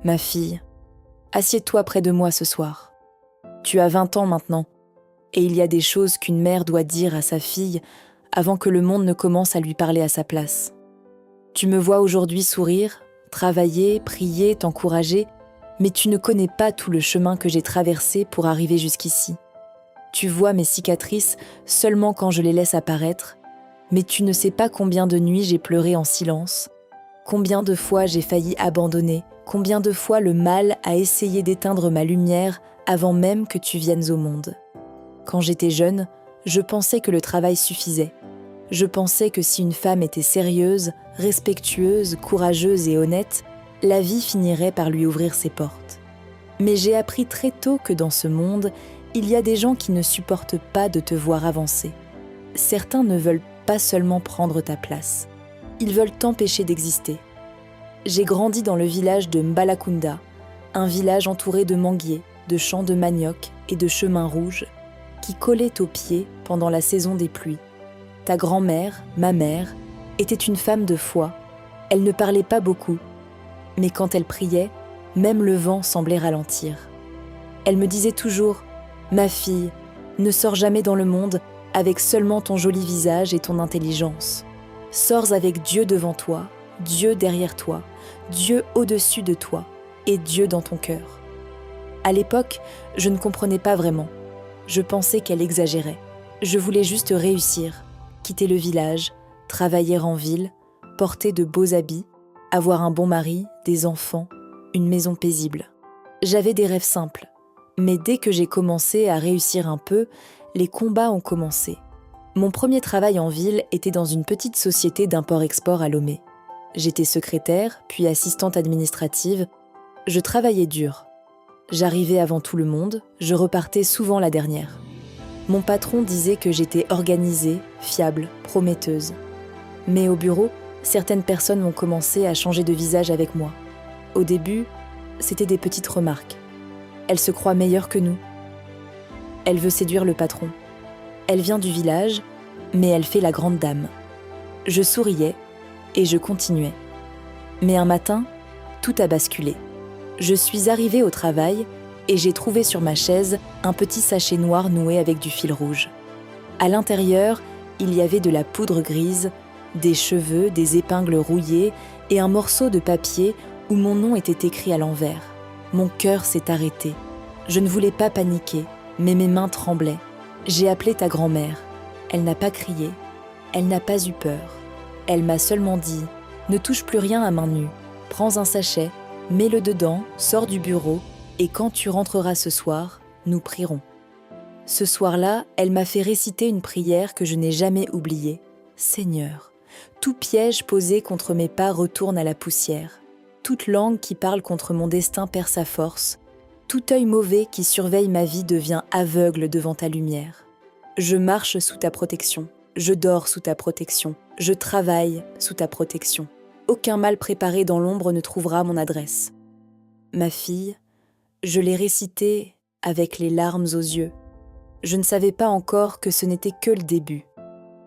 Ma fille, assieds-toi près de moi ce soir. Tu as 20 ans maintenant, et il y a des choses qu'une mère doit dire à sa fille avant que le monde ne commence à lui parler à sa place. Tu me vois aujourd'hui sourire, travailler, prier, t'encourager, mais tu ne connais pas tout le chemin que j'ai traversé pour arriver jusqu'ici. Tu vois mes cicatrices seulement quand je les laisse apparaître, mais tu ne sais pas combien de nuits j'ai pleuré en silence, combien de fois j'ai failli abandonner, combien de fois le mal a essayé d'éteindre ma lumière avant même que tu viennes au monde. Quand j'étais jeune, je pensais que le travail suffisait. Je pensais que si une femme était sérieuse, respectueuse, courageuse et honnête, la vie finirait par lui ouvrir ses portes. Mais j'ai appris très tôt que dans ce monde, il y a des gens qui ne supportent pas de te voir avancer. Certains ne veulent pas seulement prendre ta place. Ils veulent t'empêcher d'exister. J'ai grandi dans le village de Mbalakunda, un village entouré de manguiers, de champs de manioc et de chemins rouges qui collaient aux pieds pendant la saison des pluies. Ta grand-mère, ma mère, était une femme de foi. Elle ne parlait pas beaucoup, mais quand elle priait, même le vent semblait ralentir. Elle me disait toujours « Ma fille, ne sors jamais dans le monde avec seulement ton joli visage et ton intelligence. Sors avec Dieu devant toi, Dieu derrière toi, Dieu au-dessus de toi et Dieu dans ton cœur. » À l'époque, je ne comprenais pas vraiment. Je pensais qu'elle exagérait. Je voulais juste réussir, quitter le village, travailler en ville, porter de beaux habits, avoir un bon mari, des enfants, une maison paisible. J'avais des rêves simples, mais dès que j'ai commencé à réussir un peu, les combats ont commencé. Mon premier travail en ville était dans une petite société d'import-export à Lomé. J'étais secrétaire, puis assistante administrative. Je travaillais dur. J'arrivais avant tout le monde, je repartais souvent la dernière. Mon patron disait que j'étais organisée, fiable, prometteuse. Mais au bureau, certaines personnes ont commencé à changer de visage avec moi. Au début, c'était des petites remarques. Elle se croit meilleure que nous. Elle veut séduire le patron. Elle vient du village, mais elle fait la grande dame. Je souriais et je continuais. Mais un matin, tout a basculé. Je suis arrivée au travail et j'ai trouvé sur ma chaise un petit sachet noir noué avec du fil rouge. À l'intérieur, il y avait de la poudre grise, des cheveux, des épingles rouillées et un morceau de papier où mon nom était écrit à l'envers. Mon cœur s'est arrêté. Je ne voulais pas paniquer, mais mes mains tremblaient. J'ai appelé ta grand-mère. Elle n'a pas crié. Elle n'a pas eu peur. Elle m'a seulement dit « Ne touche plus rien à main nue. Prends un sachet, mets-le dedans, sors du bureau et quand tu rentreras ce soir, nous prierons. » Ce soir-là, elle m'a fait réciter une prière que je n'ai jamais oubliée. « Seigneur, tout piège posé contre mes pas retourne à la poussière. Toute langue qui parle contre mon destin perd sa force. Tout œil mauvais qui surveille ma vie devient aveugle devant ta lumière. Je marche sous ta protection. Je dors sous ta protection. Je travaille sous ta protection. Aucun mal préparé dans l'ombre ne trouvera mon adresse. » Ma fille, je l'ai récité avec les larmes aux yeux. Je ne savais pas encore que ce n'était que le début.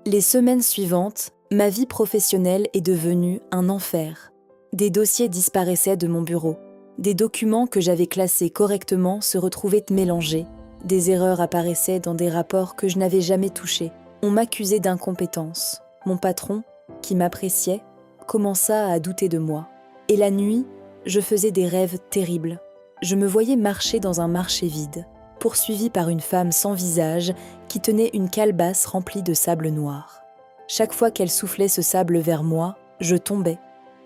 Les semaines suivantes, ma vie professionnelle est devenue un enfer. Des dossiers disparaissaient de mon bureau. Des documents que j'avais classés correctement se retrouvaient mélangés. Des erreurs apparaissaient dans des rapports que je n'avais jamais touchés. On m'accusait d'incompétence. Mon patron, qui m'appréciait, commença à douter de moi. Et la nuit, je faisais des rêves terribles. Je me voyais marcher dans un marché vide, poursuivie par une femme sans visage qui tenait une calebasse remplie de sable noir. Chaque fois qu'elle soufflait ce sable vers moi, je tombais.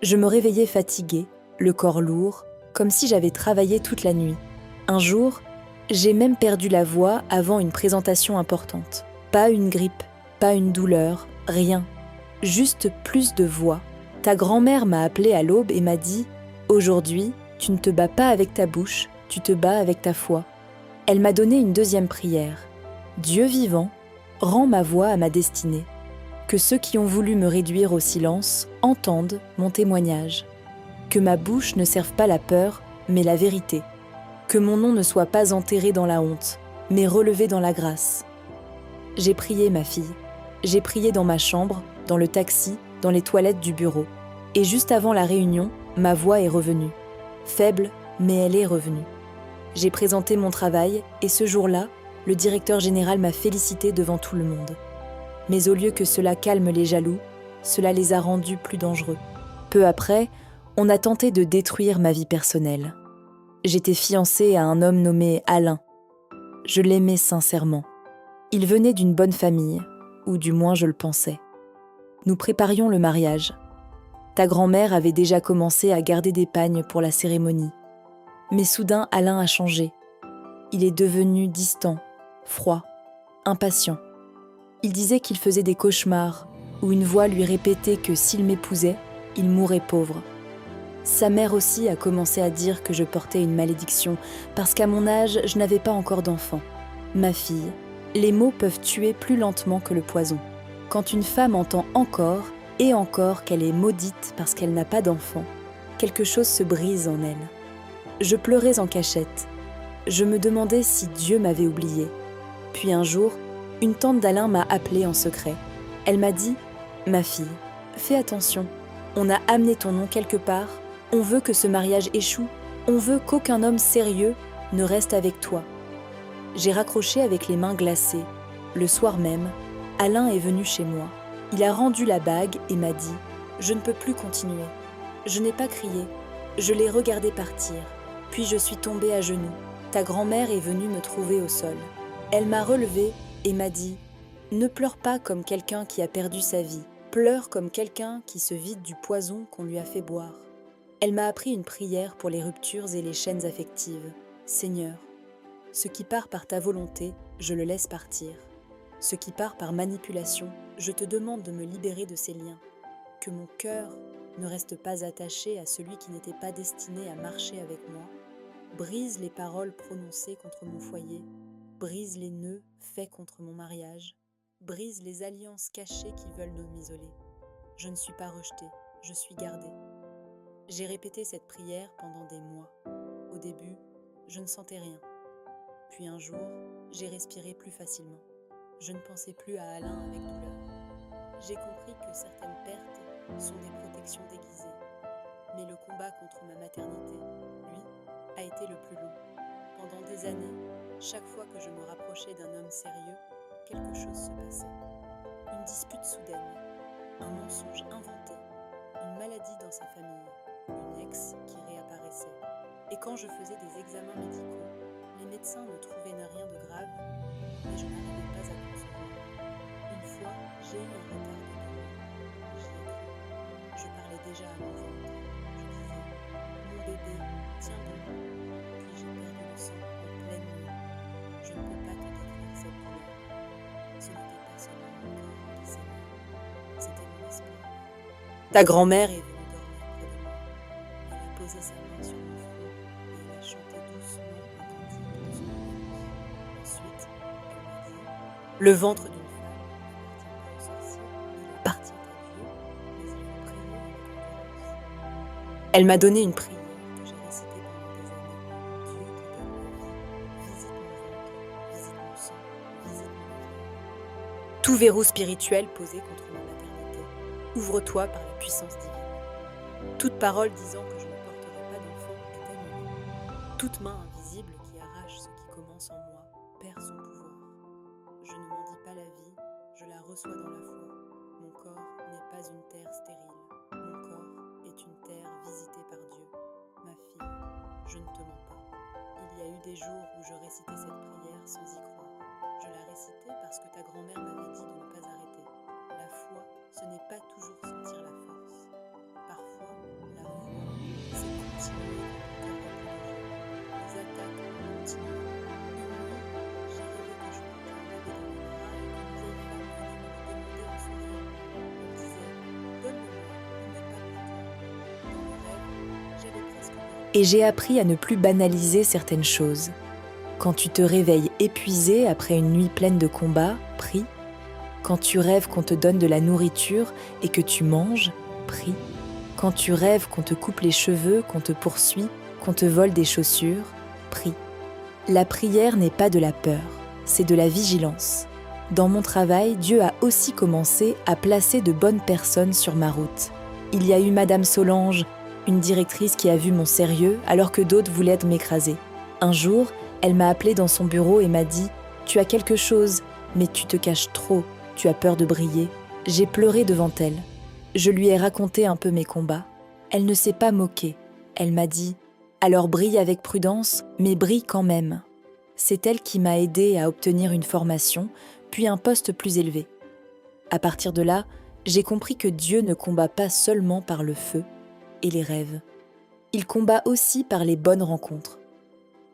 Je me réveillais fatiguée, le corps lourd, comme si j'avais travaillé toute la nuit. Un jour, j'ai même perdu la voix avant une présentation importante. Pas une grippe, pas une douleur, rien. Juste plus de voix. Ta grand-mère m'a appelée à l'aube et m'a dit « Aujourd'hui, tu ne te bats pas avec ta bouche, tu te bats avec ta foi. » Elle m'a donné une deuxième prière. « Dieu vivant, rends ma voix à ma destinée. Que ceux qui ont voulu me réduire au silence entendent mon témoignage. Que ma bouche ne serve pas la peur, mais la vérité. Que mon nom ne soit pas enterré dans la honte, mais relevé dans la grâce. » J'ai prié, ma fille. J'ai prié dans ma chambre, dans le taxi, dans les toilettes du bureau. Et juste avant la réunion, ma voix est revenue. Faible, Mais elle est revenue. J'ai présenté mon travail et ce jour-là, le directeur général m'a félicité devant tout le monde. Mais au lieu que cela calme les jaloux, cela les a rendus plus dangereux. Peu après, on a tenté de détruire ma vie personnelle. J'étais fiancée à un homme nommé Alain. Je l'aimais sincèrement. Il venait d'une bonne famille, ou du moins je le pensais. Nous préparions le mariage. Ta grand-mère avait déjà commencé à garder des pagnes pour la cérémonie. Mais soudain, Alain a changé. Il est devenu distant, froid, impatient. Il disait qu'il faisait des cauchemars, où une voix lui répétait que s'il m'épousait, il mourrait pauvre. Sa mère aussi a commencé à dire que je portais une malédiction, parce qu'à mon âge, je n'avais pas encore d'enfant. Ma fille, les mots peuvent tuer plus lentement que le poison. Quand une femme entend encore et encore qu'elle est maudite parce qu'elle n'a pas d'enfant, quelque chose se brise en elle. Je pleurais en cachette. Je me demandais si Dieu m'avait oubliée. Puis un jour, une tante d'Alain m'a appelée en secret. Elle m'a dit « Ma fille, fais attention. On a amené ton nom quelque part. On veut que ce mariage échoue. On veut qu'aucun homme sérieux ne reste avec toi. » J'ai raccroché avec les mains glacées. Le soir même, Alain est venu chez moi. Il a rendu la bague et m'a dit « Je ne peux plus continuer. » Je n'ai pas crié. Je l'ai regardé partir. Puis je suis tombée à genoux. Ta grand-mère est venue me trouver au sol. Elle m'a relevée et m'a dit « Ne pleure pas comme quelqu'un qui a perdu sa vie. Pleure comme quelqu'un qui se vide du poison qu'on lui a fait boire. » Elle m'a appris une prière pour les ruptures et les chaînes affectives. « Seigneur, ce qui part par ta volonté, je le laisse partir. Ce qui part par manipulation, je te demande de me libérer de ces liens. Que mon cœur ne reste pas attaché à celui qui n'était pas destiné à marcher avec moi. Brise les paroles prononcées contre mon foyer. Brise les nœuds faits contre mon mariage. Brise les alliances cachées qui veulent nous m'isoler. Je ne suis pas rejetée, je suis gardée. » J'ai répété cette prière pendant des mois. Au début, je ne sentais rien. Puis un jour, j'ai respiré plus facilement. Je ne pensais plus à Alain avec douleur. J'ai compris que certaines pertes sont des protections déguisées. Mais le combat contre ma maternité, lui, a été le plus long. Pendant des années, chaque fois que je me rapprochais d'un homme sérieux, quelque chose se passait. Une dispute soudaine, un mensonge inventé, une maladie dans sa famille, une ex qui réapparaissait. Et quand je faisais des examens médicaux, les médecins ne trouvaient rien de grave, mais je n'arrivais pas à concevoir. Une fois, j'ai eu un retard de 2 mois. J'y ai cru. Je parlais déjà à mon ventre. Je disais « Mon bébé, tiens bon ». Puis j'ai perdu le sang en pleine nuit. Je ne peux pas te décrire cette douleur. Ce n'était pas seulement mon cœur qui s'aimait, c'était mon espoir. Ta grand-mère est venue dormir près de moi. Elle a posé sa main sur mon front et elle a chanté doucement un cantique de son enfance. Ensuite, elle m'a dit « Le ventre d'une femme n'appartient pas aux sorciers, il appartient à Dieu, mais il faut prier avec endurance. » Elle m'a donné une prière que j'ai récitée pendant des années. Dieu qui donne la vie, visite mon ventre, visite mon sang, visite mon avenir. Tout verrou spirituel posé contre ma maternité, ouvre-toi par la puissance divine. Toute parole disant que je ne porterai pas d'enfant est annulée. Toute main invisible qui arrache ce qui commence en moi perd son pouvoir. Je ne m'en dis pas la vie, je la reçois dans la foi. Mon corps n'est pas une terre stérile. Mon corps est une terre visitée par Dieu. Ma fille, je ne te mens pas. Il y a eu des jours où je récitais cette prière sans y croire. Je la récitais parce que ta grand-mère m'avait dit de ne pas arrêter. La foi, ce n'est pas toujours sentir la force. Parfois, la foi, c'est continuer quand ton cœur est plus léger. Les attaques continuent. Une nuit, j'ai rêvé que je portais un bébé dans mes bras et qu'une vieille femme venait me le demander en souriant. Elle disait « Donne-le-moi, il n'est pas pour toi. » Dans le rêve, j'avais presque peur. Et j'ai appris à ne plus banaliser certaines choses. Quand tu te réveilles épuisé après une nuit pleine de combats, prie. Quand tu rêves qu'on te donne de la nourriture et que tu manges, prie. Quand tu rêves qu'on te coupe les cheveux, qu'on te poursuit, qu'on te vole des chaussures, prie. La prière n'est pas de la peur, c'est de la vigilance. Dans mon travail, Dieu a aussi commencé à placer de bonnes personnes sur ma route. Il y a eu Madame Solange, Une directrice qui a vu mon sérieux alors que d'autres voulaient m'écraser. Un jour, elle m'a appelée dans son bureau et m'a dit « Tu as quelque chose, mais tu te caches trop, tu as peur de briller. » J'ai pleuré devant elle. Je lui ai raconté un peu mes combats. Elle ne s'est pas moquée. Elle m'a dit « Alors brille avec prudence, mais brille quand même. » C'est elle qui m'a aidée à obtenir une formation, puis un poste plus élevé. À partir de là, j'ai compris que Dieu ne combat pas seulement par le feu et les rêves. Il combat aussi par les bonnes rencontres.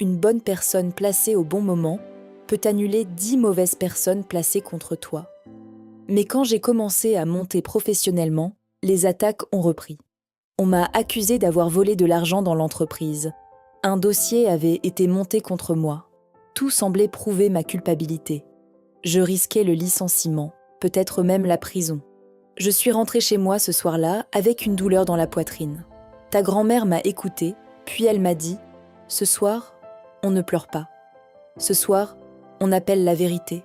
Une bonne personne placée au bon moment peut annuler 10 mauvaises personnes placées contre toi. Mais quand j'ai commencé à monter professionnellement, les attaques ont repris. On m'a accusé d'avoir volé de l'argent dans l'entreprise. Un dossier avait été monté contre moi. Tout semblait prouver ma culpabilité. Je risquais le licenciement, peut-être même la prison. Je suis rentrée chez moi ce soir-là avec une douleur dans la poitrine. Ta grand-mère m'a écoutée, puis elle m'a dit « Ce soir, on ne pleure pas. Ce soir, on appelle la vérité. »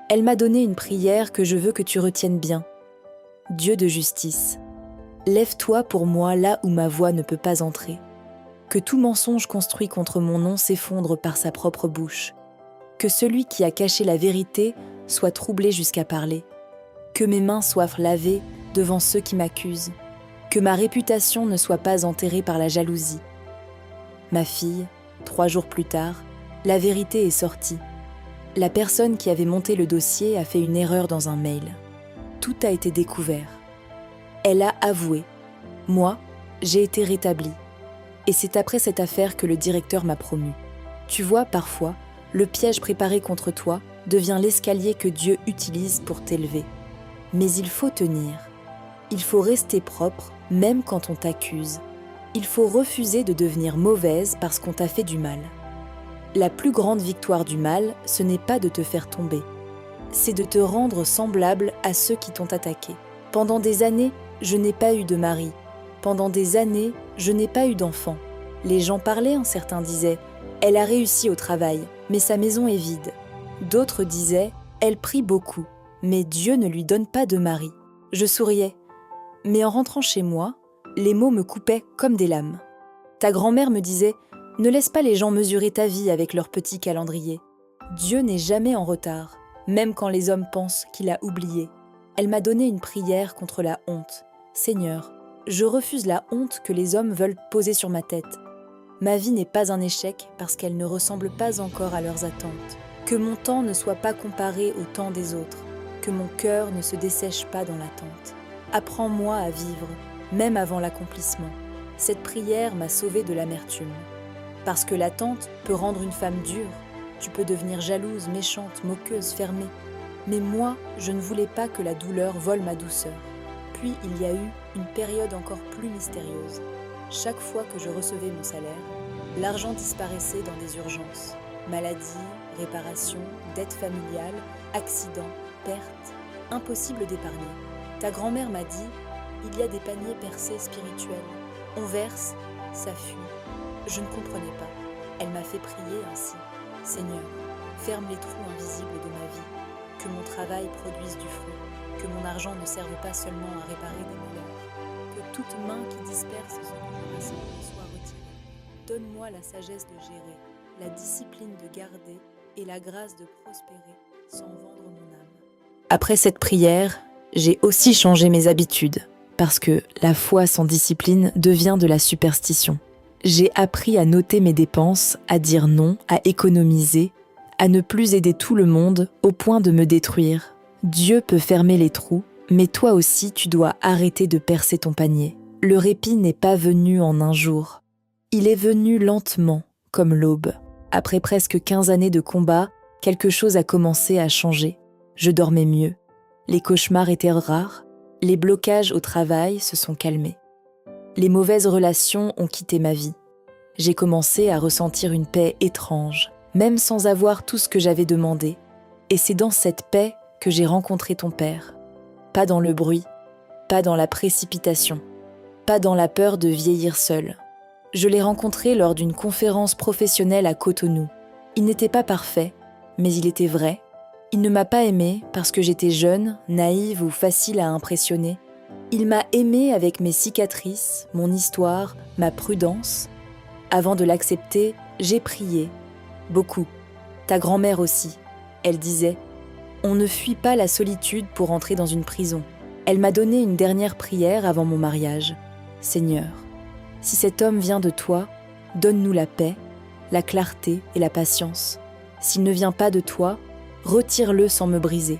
Elle m'a donné une prière que je veux que tu retiennes bien. Dieu de justice, lève-toi pour moi là où ma voix ne peut pas entrer. Que tout mensonge construit contre mon nom s'effondre par sa propre bouche. Que celui qui a caché la vérité soit troublé jusqu'à parler. Que mes mains soient lavées devant ceux qui m'accusent. Que ma réputation ne soit pas enterrée par la jalousie. Ma fille, 3 jours plus tard, la vérité est sortie. La personne qui avait monté le dossier a fait une erreur dans un mail. Tout a été découvert. Elle a avoué. Moi, j'ai été rétablie. Et c'est après cette affaire que le directeur m'a promue. Tu vois, parfois, le piège préparé contre toi devient l'escalier que Dieu utilise pour t'élever. Mais il faut tenir. Il faut rester propre, même quand on t'accuse. Il faut refuser de devenir mauvaise parce qu'on t'a fait du mal. La plus grande victoire du mal, ce n'est pas de te faire tomber. C'est de te rendre semblable à ceux qui t'ont attaqué. Pendant des années, je n'ai pas eu de mari. Pendant des années, je n'ai pas eu d'enfant. Les gens parlaient, certains disaient « Elle a réussi au travail, mais sa maison est vide ». D'autres disaient « Elle prie beaucoup, mais Dieu ne lui donne pas de mari ». Je souriais. Mais en rentrant chez moi, les mots me coupaient comme des lames. Ta grand-mère me disait « Ne laisse pas les gens mesurer ta vie avec leur petit calendrier. Dieu n'est jamais en retard, même quand les hommes pensent qu'il a oublié. » Elle m'a donné une prière contre la honte. « Seigneur, je refuse la honte que les hommes veulent poser sur ma tête. Ma vie n'est pas un échec parce qu'elle ne ressemble pas encore à leurs attentes. Que mon temps ne soit pas comparé au temps des autres. Que mon cœur ne se dessèche pas dans l'attente. Apprends-moi à vivre, même avant l'accomplissement. » Cette prière m'a sauvée de l'amertume. Parce que l'attente peut rendre une femme dure. Tu peux devenir jalouse, méchante, moqueuse, fermée. Mais moi, je ne voulais pas que la douleur vole ma douceur. Puis il y a eu une période encore plus mystérieuse. Chaque fois que je recevais mon salaire, l'argent disparaissait dans des urgences. Maladie, réparation, dette familiale, accident, perte. Impossible d'épargner. Ta grand-mère m'a dit « Il y a des paniers percés spirituels. On verse, ça fuit. » Je ne comprenais pas. Elle m'a fait prier ainsi. « Seigneur, ferme les trous invisibles de ma vie. Que mon travail produise du fruit. Que mon argent ne serve pas seulement à réparer des malheurs. Que toute main qui disperse ce que je rassemble soit retirée. Donne-moi la sagesse de gérer, la discipline de garder et la grâce de prospérer sans vendre mon âme. » Après cette prière, j'ai aussi changé mes habitudes, parce que la foi sans discipline devient de la superstition. J'ai appris à noter mes dépenses, à dire non, à économiser, à ne plus aider tout le monde au point de me détruire. Dieu peut fermer les trous, mais toi aussi tu dois arrêter de percer ton panier. Le répit n'est pas venu en un jour. Il est venu lentement, comme l'aube. Après presque 15 années de combat, quelque chose a commencé à changer. Je dormais mieux. Les cauchemars étaient rares. Les blocages au travail se sont calmés. Les mauvaises relations ont quitté ma vie. J'ai commencé à ressentir une paix étrange, même sans avoir tout ce que j'avais demandé. Et c'est dans cette paix que j'ai rencontré ton père. Pas dans le bruit, pas dans la précipitation, pas dans la peur de vieillir seul. Je l'ai rencontré lors d'une conférence professionnelle à Cotonou. Il n'était pas parfait, mais il était vrai. Il ne m'a pas aimée parce que j'étais jeune, naïve ou facile à impressionner. Il m'a aimée avec mes cicatrices, mon histoire, ma prudence. Avant de l'accepter, j'ai prié. Beaucoup. Ta grand-mère aussi. Elle disait « On ne fuit pas la solitude pour entrer dans une prison ». Elle m'a donné une dernière prière avant mon mariage. « Seigneur, si cet homme vient de toi, donne-nous la paix, la clarté et la patience. S'il ne vient pas de toi, retire-le sans me briser.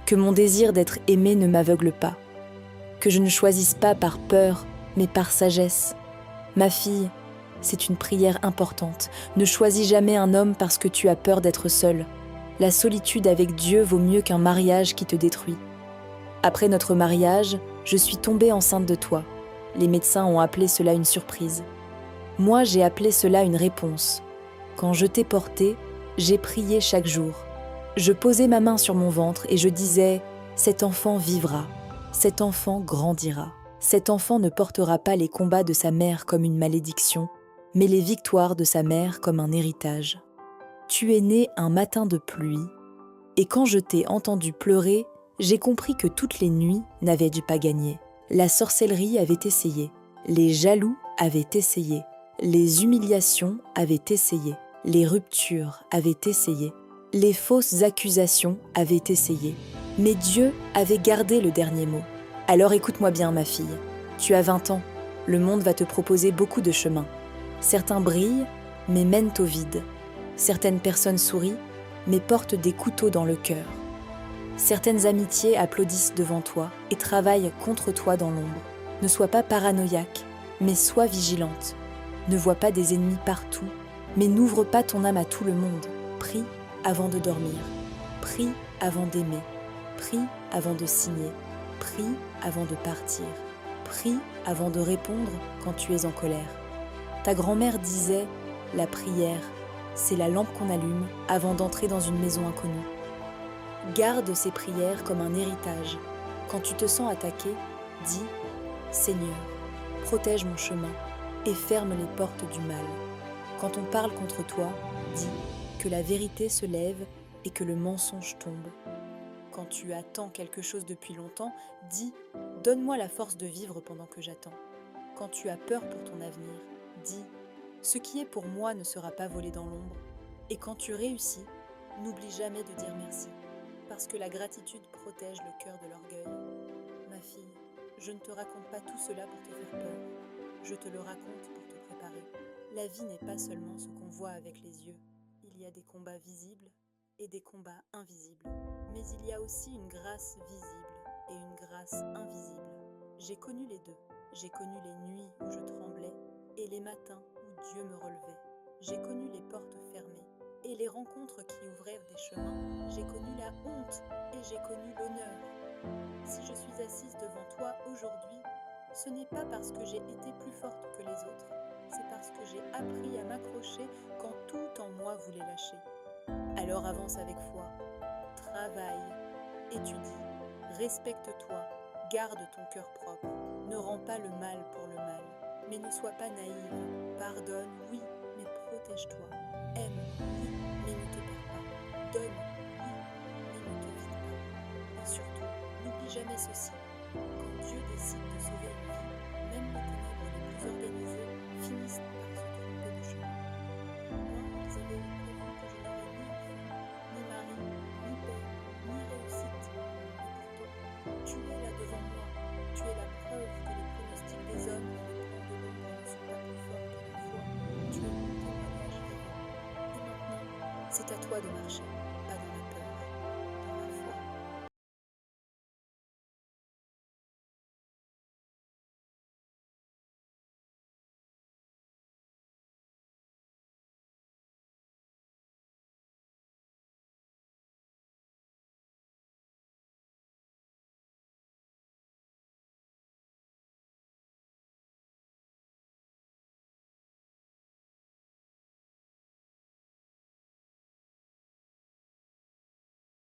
Que mon désir d'être aimé ne m'aveugle pas. Que je ne choisisse pas par peur, mais par sagesse. Ma fille, c'est une prière importante. Ne choisis jamais un homme parce que tu as peur d'être seule. La solitude avec Dieu vaut mieux qu'un mariage qui te détruit. Après notre mariage, je suis tombée enceinte de toi. Les médecins ont appelé cela une surprise. Moi, j'ai appelé cela une réponse. Quand je t'ai portée, j'ai prié chaque jour. Je posais ma main sur mon ventre et je disais « Cet enfant vivra, cet enfant grandira. Cet enfant ne portera pas les combats de sa mère comme une malédiction, mais les victoires de sa mère comme un héritage. Tu es né un matin de pluie, et quand je t'ai entendu pleurer, j'ai compris que toutes les nuits n'avaient pas gagné. La sorcellerie avait essayé, les jaloux avaient essayé, les humiliations avaient essayé, les ruptures avaient essayé, les fausses accusations avaient essayé. Mais Dieu avait gardé le dernier mot. Alors écoute-moi bien, ma fille. Tu as 20 ans, le monde va te proposer beaucoup de chemins. Certains brillent, mais mènent au vide. Certaines personnes sourient, mais portent des couteaux dans le cœur. Certaines amitiés applaudissent devant toi et travaillent contre toi dans l'ombre. Ne sois pas paranoïaque, mais sois vigilante. Ne vois pas des ennemis partout, mais n'ouvre pas ton âme à tout le monde. Prie avant de dormir. Prie avant d'aimer. Prie avant de signer. Prie avant de partir. Prie avant de répondre quand tu es en colère. Ta grand-mère disait « La prière, c'est la lampe qu'on allume avant d'entrer dans une maison inconnue. » Garde ces prières comme un héritage. Quand tu te sens attaqué, dis « Seigneur, protège mon chemin et ferme les portes du mal. » Quand on parle contre toi, dis que la vérité se lève et que le mensonge tombe. Quand tu attends quelque chose depuis longtemps, dis « Donne-moi la force de vivre pendant que j'attends. » Quand tu as peur pour ton avenir, dis « Ce qui est pour moi ne sera pas volé dans l'ombre. » Et quand tu réussis, n'oublie jamais de dire merci, parce que la gratitude protège le cœur de l'orgueil. Ma fille, je ne te raconte pas tout cela pour te faire peur. Je te le raconte pour te préparer. La vie n'est pas seulement ce qu'on voit avec les yeux. Il y a des combats visibles et des combats invisibles. Mais il y a aussi une grâce visible et une grâce invisible. J'ai connu les deux. J'ai connu les nuits où je tremblais et les matins où Dieu me relevait. J'ai connu les portes fermées et les rencontres qui ouvrirent des chemins. J'ai connu la honte et j'ai connu l'honneur. Si je suis assise devant toi aujourd'hui, ce n'est pas parce que j'ai été plus forte que les autres, c'est parce que j'ai appris à m'accrocher quand tout en moi voulait lâcher. Alors avance avec foi, travaille, étudie, respecte-toi, garde ton cœur propre, ne rends pas le mal pour le mal, mais ne sois pas naïve, pardonne, oui, mais protège-toi, aime, oui, mais ne te perds pas, donne, oui, mais ne te vide pas. Et surtout, n'oublie jamais ceci, quand Dieu décide de sauver une vie, même les ténèbres les plus organisées finissent par se tromper de chemin. Moi, ils avaient prévu que je n'aurais ni enfant, ni mari, ni paix, ni réussite. Et pourtant, tu es là devant moi. Tu es la preuve que les pronostics des hommes et les plans de l'ombre ne sont pas plus forts que la foi. Tu es mon témoignage vivant. Et maintenant, c'est à toi de marcher.